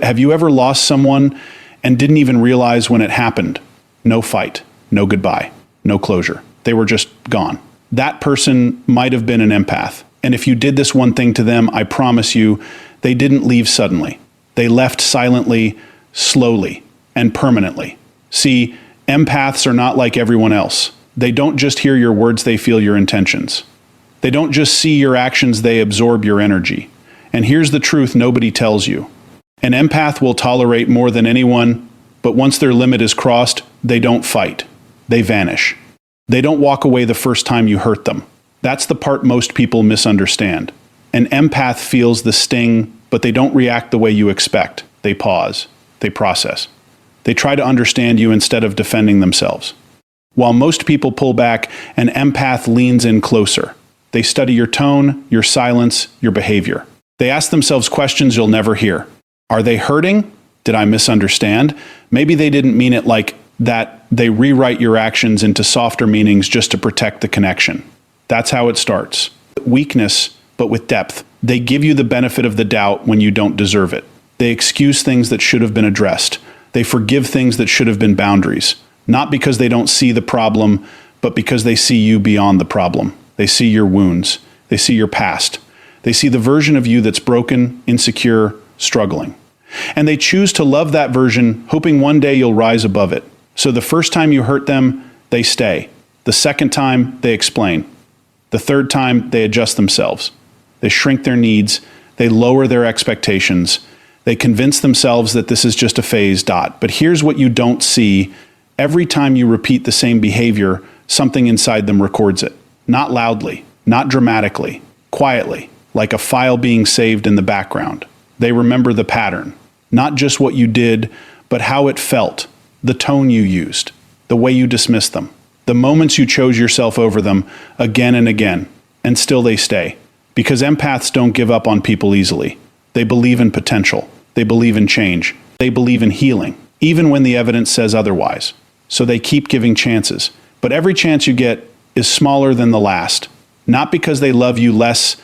Have you ever lost someone and didn't even realize when it happened? No fight, no goodbye, no closure. They were just gone. That person might have been an empath. And if you did this one thing to them, I promise you, they didn't leave suddenly. They left silently, slowly, and permanently. See, empaths are not like everyone else. They don't just hear your words, they feel your intentions. They don't just see your actions, they absorb your energy. And here's the truth nobody tells you. An empath will tolerate more than anyone, but once their limit is crossed, they don't fight. They vanish. They don't walk away the first time you hurt them. That's the part most people misunderstand. An empath feels the sting, but they don't react the way you expect. They pause. They process. They try to understand you instead of defending themselves. While most people pull back, an empath leans in closer. They study your tone, your silence, your behavior. They ask themselves questions you'll never hear. Are they hurting? Did I misunderstand? Maybe they didn't mean it like that. They rewrite your actions into softer meanings just to protect the connection. That's how it starts. Weakness, but with depth. They give you the benefit of the doubt when you don't deserve it. They excuse things that should have been addressed. They forgive things that should have been boundaries. Not because they don't see the problem, but because they see you beyond the problem. They see your wounds. They see your past. They see the version of you that's broken, insecure, struggling. And they choose to love that version, hoping one day you'll rise above it. So the first time you hurt them, they stay. The second time, they explain. The third time, they adjust themselves. They shrink their needs. They lower their expectations. They convince themselves that this is just a phase. But here's what you don't see. Every time you repeat the same behavior, something inside them records it. Not loudly, not dramatically, quietly, like a file being saved in the background. They remember the pattern. Not just what you did, but how it felt, the tone you used, the way you dismissed them, the moments you chose yourself over them again and again, and still they stay. Because empaths don't give up on people easily. They believe in potential. They believe in change. They believe in healing, even when the evidence says otherwise. So they keep giving chances. But every chance you get is smaller than the last. Not because they love you less,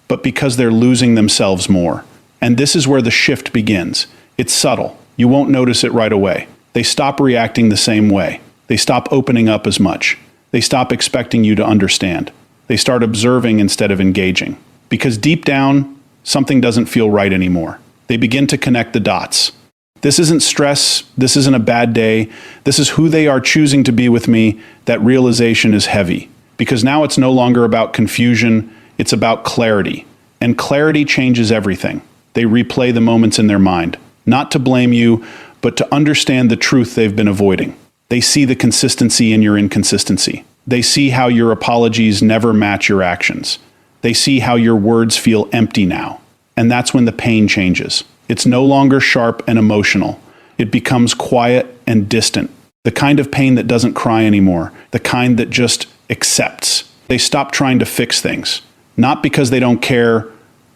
but because they're losing themselves more. And this is where the shift begins. It's subtle. You won't notice it right away. They stop reacting the same way. They stop opening up as much. They stop expecting you to understand. They start observing instead of engaging. Because deep down, something doesn't feel right anymore. They begin to connect the dots. This isn't stress. This isn't a bad day. This is who they are choosing to be with me. That realization is heavy. Because now it's no longer about confusion. It's about clarity. And clarity changes everything. They replay the moments in their mind. Not to blame you, but to understand the truth they've been avoiding. They see the consistency in your inconsistency. They see how your apologies never match your actions. They see how your words feel empty now. And that's when the pain changes. It's no longer sharp and emotional. It becomes quiet and distant. The kind of pain that doesn't cry anymore. The kind that just accepts. They stop trying to fix things. Not because they don't care,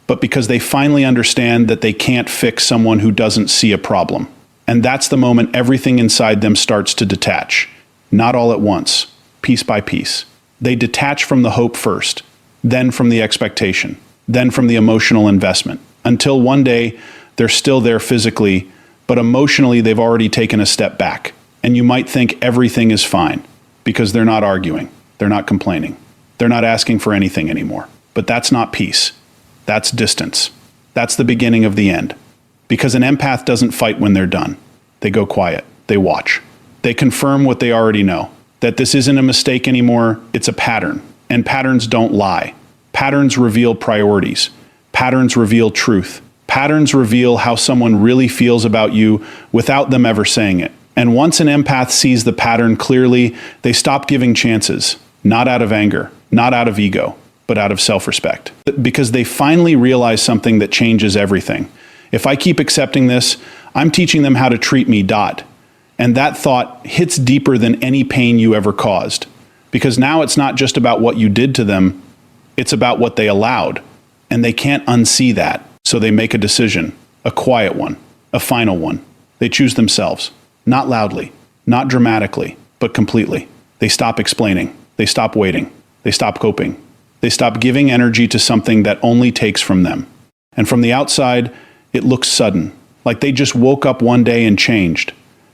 but because they finally understand that they can't fix someone who doesn't see a problem. And that's the moment everything inside them starts to detach. Not all at once, piece by piece. They detach from the hope first, then from the expectation, then from the emotional investment, until one day they're still there physically, but emotionally they've already taken a step back. And you might think everything is fine, because they're not arguing, they're not complaining, they're not asking for anything anymore. But that's not peace. That's distance. That's the beginning of the end. Because an empath doesn't fight when they're done. They go quiet. They watch. They confirm what they already know. That this isn't a mistake anymore, it's a pattern. And patterns don't lie. Patterns reveal priorities. Patterns reveal truth. Patterns reveal how someone really feels about you without them ever saying it. And once an empath sees the pattern clearly, they stop giving chances. Not out of anger, not out of ego, but out of self-respect. Because they finally realize something that changes everything. If I keep accepting this, I'm teaching them how to treat me. And that thought hits deeper than any pain you ever caused. Because now it's not just about what you did to them, it's about what they allowed. And they can't unsee that. So they make a decision, a quiet one, a final one. They choose themselves, not loudly, not dramatically, but completely. They stop explaining. They stop waiting. They stop coping. They stop giving energy to something that only takes from them. And from the outside, it looks sudden, like they just woke up one day and changed.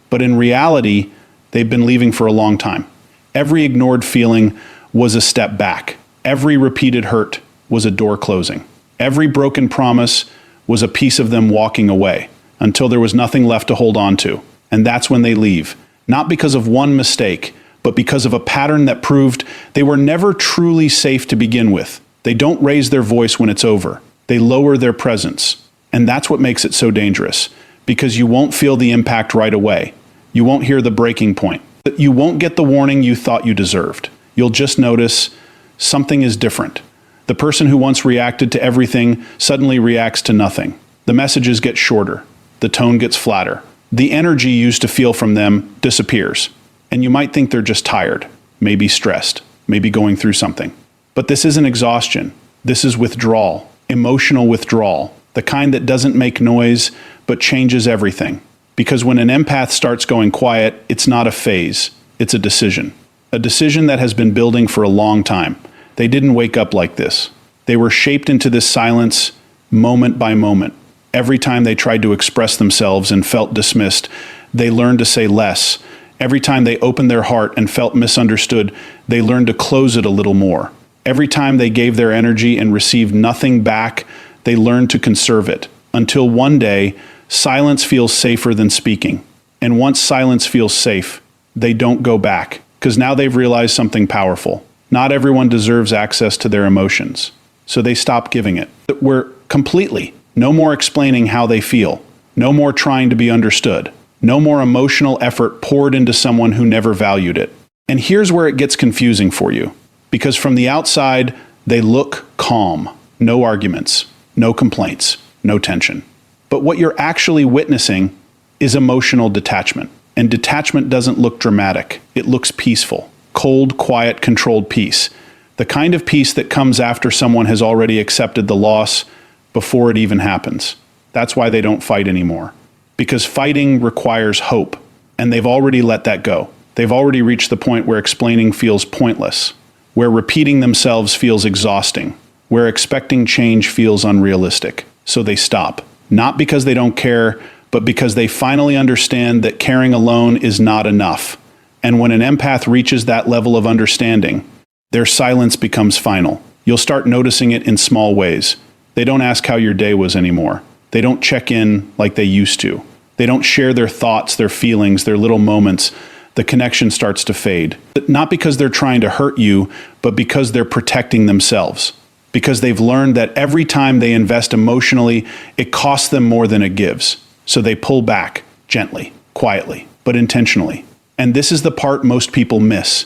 But in reality, they've been leaving for a long time. Every ignored feeling was a step back. Every repeated hurt was a door closing. Every broken promise was a piece of them walking away until there was nothing left to hold on to. And that's when they leave, not because of one mistake, but because of a pattern that proved they were never truly safe to begin with. They don't raise their voice when it's over. They lower their presence. And that's what makes it so dangerous, because you won't feel the impact right away. You won't hear the breaking point. You won't get the warning you thought you deserved. You'll just notice something is different. The person who once reacted to everything suddenly reacts to nothing. The messages get shorter. The tone gets flatter. The energy you used to feel from them disappears. And you might think they're just tired, maybe stressed, maybe going through something. But this isn't exhaustion. This is withdrawal, emotional withdrawal, the kind that doesn't make noise but changes everything. Because when an empath starts going quiet, it's not a phase, it's a decision that has been building for a long time. They didn't wake up like this. They were shaped into this silence moment by moment. Every time they tried to express themselves and felt dismissed, they learned to say less. Every time they opened their heart and felt misunderstood, they learned to close it a little more. Every time they gave their energy and received nothing back, they learned to conserve it. Until one day, silence feels safer than speaking. And once silence feels safe, they don't go back, because now they've realized something powerful. Not everyone deserves access to their emotions, so they stop giving it. We're completely. No more explaining how they feel. No more trying to be understood. No more emotional effort poured into someone who never valued it. And here's where it gets confusing for you, because from the outside, they look calm. No arguments, no complaints, no tension. But what you're actually witnessing is emotional detachment. And detachment doesn't look dramatic. It looks peaceful. Cold, quiet, controlled peace. The kind of peace that comes after someone has already accepted the loss before it even happens. That's why they don't fight anymore. Because fighting requires hope, and they've already let that go. They've already reached the point where explaining feels pointless, where repeating themselves feels exhausting, where expecting change feels unrealistic. So they stop. Not because they don't care, but because they finally understand that caring alone is not enough. And when an empath reaches that level of understanding, their silence becomes final. You'll start noticing it in small ways. They don't ask how your day was anymore. They don't check in like they used to. They don't share their thoughts, their feelings, their little moments. The connection starts to fade. Not because they're trying to hurt you, but because they're protecting themselves. Because they've learned that every time they invest emotionally, it costs them more than it gives. So they pull back, gently, quietly, but intentionally. And this is the part most people miss.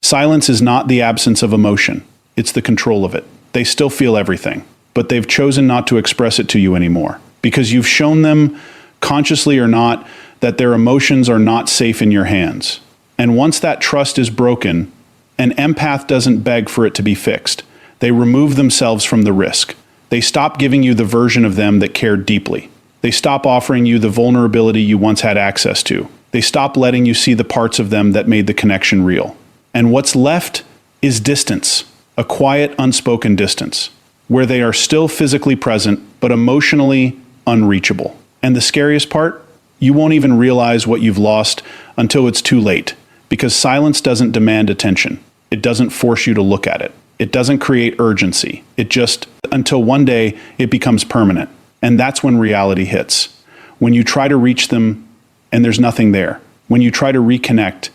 Silence is not the absence of emotion. It's the control of it. They still feel everything, but they've chosen not to express it to you anymore. Because you've shown them, consciously or not, that their emotions are not safe in your hands. And once that trust is broken, an empath doesn't beg for it to be fixed. They remove themselves from the risk. They stop giving you the version of them that cared deeply. They stop offering you the vulnerability you once had access to. They stop letting you see the parts of them that made the connection real. And what's left is distance, a quiet, unspoken distance, where they are still physically present, but emotionally unreachable. And the scariest part? You won't even realize what you've lost until it's too late, because silence doesn't demand attention. It doesn't force you to look at it. It doesn't create urgency. It just, until one day, it becomes permanent. And that's when reality hits. When you try to reach them and there's nothing there. When you try to reconnect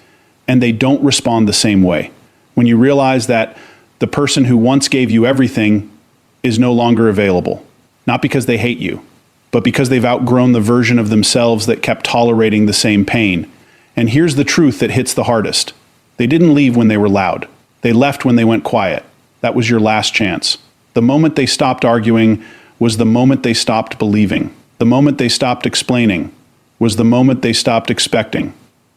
and they don't respond the same way. When you realize that the person who once gave you everything is no longer available. Not because they hate you, but because they've outgrown the version of themselves that kept tolerating the same pain. And here's the truth that hits the hardest. They didn't leave when they were loud. They left when they went quiet. That was your last chance. The moment they stopped arguing was the moment they stopped believing. The moment they stopped explaining was the moment they stopped expecting.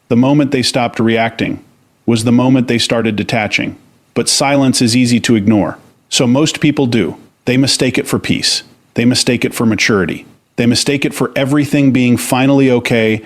The moment they stopped reacting was the moment they started detaching. But silence is easy to ignore. So most people do. They mistake it for peace. They mistake it for maturity. They mistake it for everything being finally okay,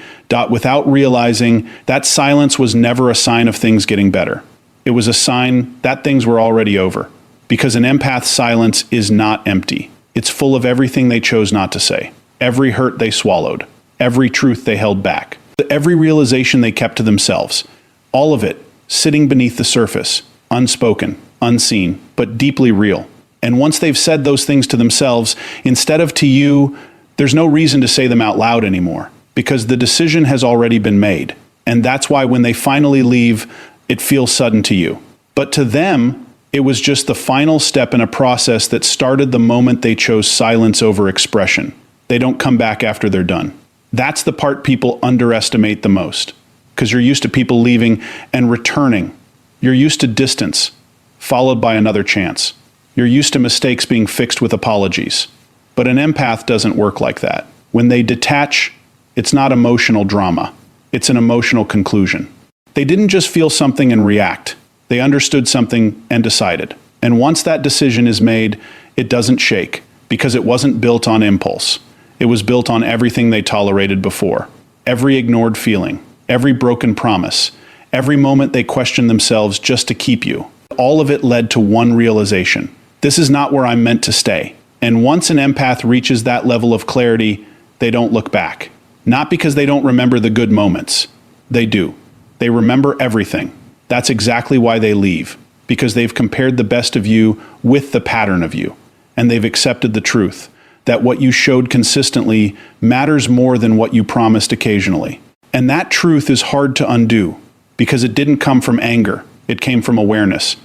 without realizing that silence was never a sign of things getting better. It was a sign that things were already over. Because an empath's silence is not empty. It's full of everything they chose not to say. every hurt they swallowed, every truth they held back, every realization they kept to themselves, all of it sitting beneath the surface, unspoken, unseen, but deeply real. And once they've said those things to themselves, instead of to you, there's no reason to say them out loud anymore, because the decision has already been made. And that's why when they finally leave, it feels sudden to you. But to them, it was just the final step in a process that started the moment they chose silence over expression. They don't come back after they're done. That's the part people underestimate the most, because you're used to people leaving and returning. You're used to distance, followed by another chance. You're used to mistakes being fixed with apologies. But an empath doesn't work like that. When they detach, it's not emotional drama. It's an emotional conclusion. They didn't just feel something and react. They understood something and decided. And once that decision is made, it doesn't shake, because it wasn't built on impulse. It was built on everything they tolerated before. Every ignored feeling, every broken promise, every moment they questioned themselves just to keep you. All of it led to one realization. This is not where I'm meant to stay. And once an empath reaches that level of clarity, they don't look back. Not because they don't remember the good moments. They do. They remember everything. That's exactly why they leave. Because they've compared the best of you with the pattern of you. And they've accepted the truth that what you showed consistently matters more than what you promised occasionally. And that truth is hard to undo, because it didn't come from anger. It came from awareness.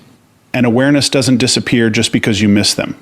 And awareness doesn't disappear just because you miss them.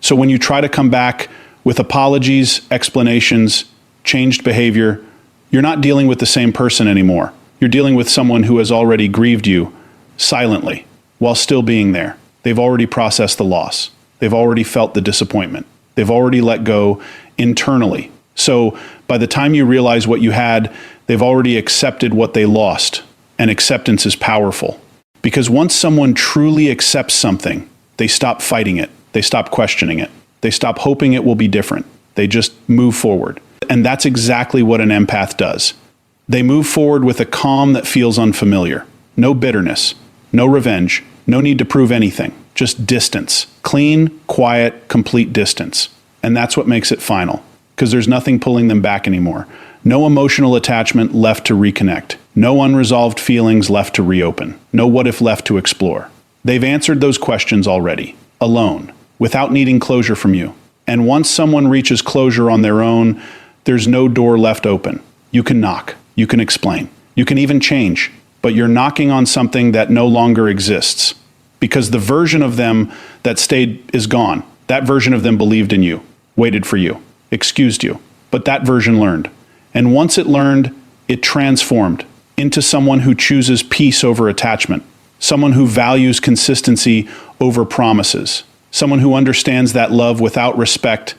So when you try to come back with apologies, explanations, changed behavior, you're not dealing with the same person anymore. You're dealing with someone who has already grieved you silently while still being there. They've already processed the loss. They've already felt the disappointment. They've already let go internally. So by the time you realize what you had, they've already accepted what they lost. And acceptance is powerful. Because once someone truly accepts something, they stop fighting it. They stop questioning it. They stop hoping it will be different. They just move forward. And that's exactly what an empath does. They move forward with a calm that feels unfamiliar. No bitterness, no revenge, no need to prove anything. Just distance. Clean, quiet, complete distance. And that's what makes it final. Because there's nothing pulling them back anymore. No emotional attachment left to reconnect. No unresolved feelings left to reopen. No what if left to explore. They've answered those questions already. Alone. Without needing closure from you. And once someone reaches closure on their own, there's no door left open. You can knock. You can explain. You can even change. But you're knocking on something that no longer exists. Because the version of them that stayed is gone. That version of them believed in you, waited for you, excused you. But that version learned. And once it learned, it transformed into someone who chooses peace over attachment. Someone who values consistency over promises. Someone who understands that love without respect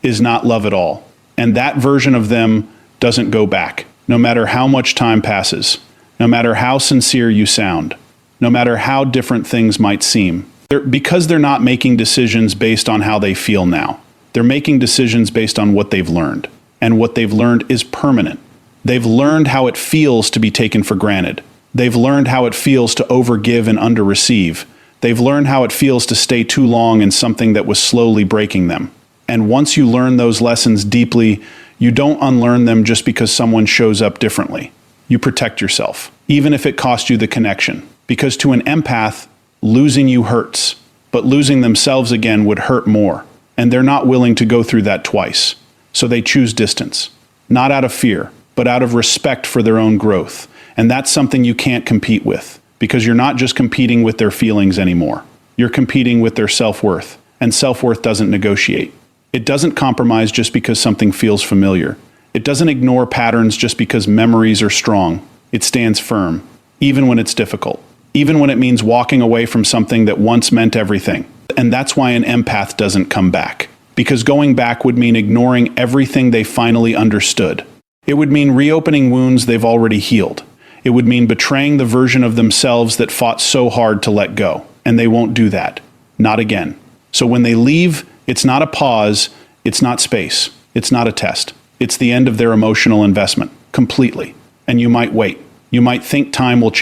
is not love at all. And that version of them doesn't go back, no matter how much time passes, no matter how sincere you sound, no matter how different things might seem. Because they're not making decisions based on how they feel now. They're making decisions based on what they've learned. And what they've learned is permanent. They've learned how it feels to be taken for granted. They've learned how it feels to overgive and underreceive. They've learned how it feels to stay too long in something that was slowly breaking them. And once you learn those lessons deeply, you don't unlearn them just because someone shows up differently. You protect yourself, even if it costs you the connection. Because to an empath, losing you hurts, but losing themselves again would hurt more. And they're not willing to go through that twice. So they choose distance, not out of fear, but out of respect for their own growth. And that's something you can't compete with, because you're not just competing with their feelings anymore. You're competing with their self-worth, and self-worth doesn't negotiate. It doesn't compromise just because something feels familiar. It doesn't ignore patterns just because memories are strong. It stands firm, even when it's difficult, even when it means walking away from something that once meant everything. And that's why an empath doesn't come back. Because going back would mean ignoring everything they finally understood. It would mean reopening wounds they've already healed. It would mean betraying the version of themselves that fought so hard to let go. And they won't do that. Not again. So when they leave, it's not a pause, it's not space, it's not a test. It's the end of their emotional investment, completely. And you might wait. You might think time will change.